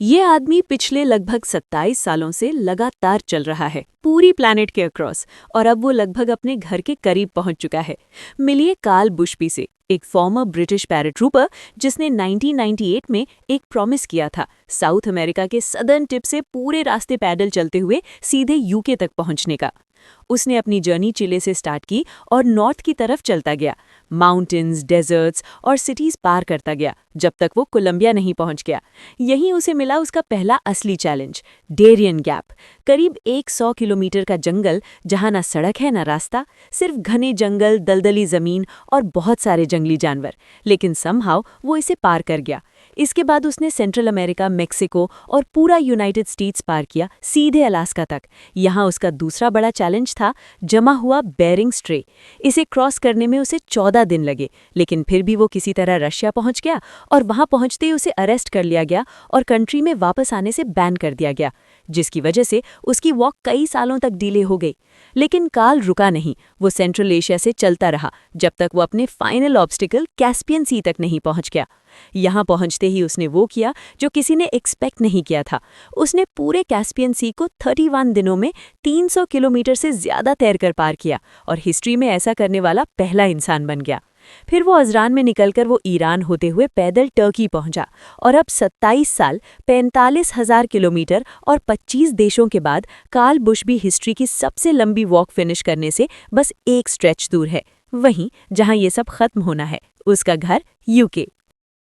ये आदमी पिछले लगभग 27 सालों से लगातार चल रहा है पूरी प्लैनेट के अक्रॉस, और अब वो लगभग अपने घर के करीब पहुंच चुका है। मिलिए कार्ल बुशबी से, एक फॉर्मर ब्रिटिश पैराट्रूपर जिसने 1998 में एक प्रॉमिस किया था साउथ अमेरिका के सदर्न टिप से पूरे रास्ते पैदल चलते हुए सीधे यूके तक पहुंचने का। उसने अपनी जर्नी चिले से स्टार्ट की और नॉर्थ की तरफ चलता गया, माउंटेन्स, डेजर्ट्स और सिटीज पार करता गया जब तक वो कोलंबिया नहीं पहुंच गया। यहीं उसे मिला उसका पहला असली चैलेंज, डेरियन गैप। करीब 100 किलोमीटर का जंगल जहां ना सड़क है ना रास्ता, सिर्फ घने जंगल, दलदली जमीन और बहुत सारे जंगली जानवर। लेकिन समहाउ वो इसे पार कर गया। इसके बाद उसने सेंट्रल अमेरिका, मेक्सिको और पूरा यूनाइटेड स्टेट्स पार किया, सीधे अलास्का तक। यहाँ उसका दूसरा बड़ा चैलेंज था जमा हुआ बेरिंग स्ट्रे। इसे क्रॉस करने में उसे 14 दिन लगे, लेकिन फिर भी वो किसी तरह रशिया पहुंच गया और वहां पहुंचते ही उसे अरेस्ट कर लिया गया और कंट्री में वापस आने से बैन कर दिया गया, जिसकी वजह से उसकी वॉक कई सालों तक डिले हो गई। लेकिन कार्ल रुका नहीं, वो सेंट्रल एशिया से चलता रहा जब तक वो अपने फाइनल ऑब्स्टिकल कैस्पियन सी तक नहीं पहुंच गया। यहाँ पहुंचते ही उसने वो किया जो किसी ने एक्सपेक्ट नहीं किया था। उसने पूरे कैस्पियन सी को 31 दिनों में 300 किलोमीटर से ज्यादा तैरकर पार किया और हिस्ट्री में ऐसा करने वाला पहला इंसान बन गया। फिर वो अजरान में निकलकर वो ईरान होते हुए पैदल टर्की पहुंचा और अब 27 साल, 45,000 किलोमीटर और 25 देशों के बाद कार्ल बुशबी हिस्ट्री की सबसे लंबी वॉक फिनिश करने से बस एक स्ट्रेच दूर है, वहीं जहां ये सब खत्म होना है, उसका घर यूके।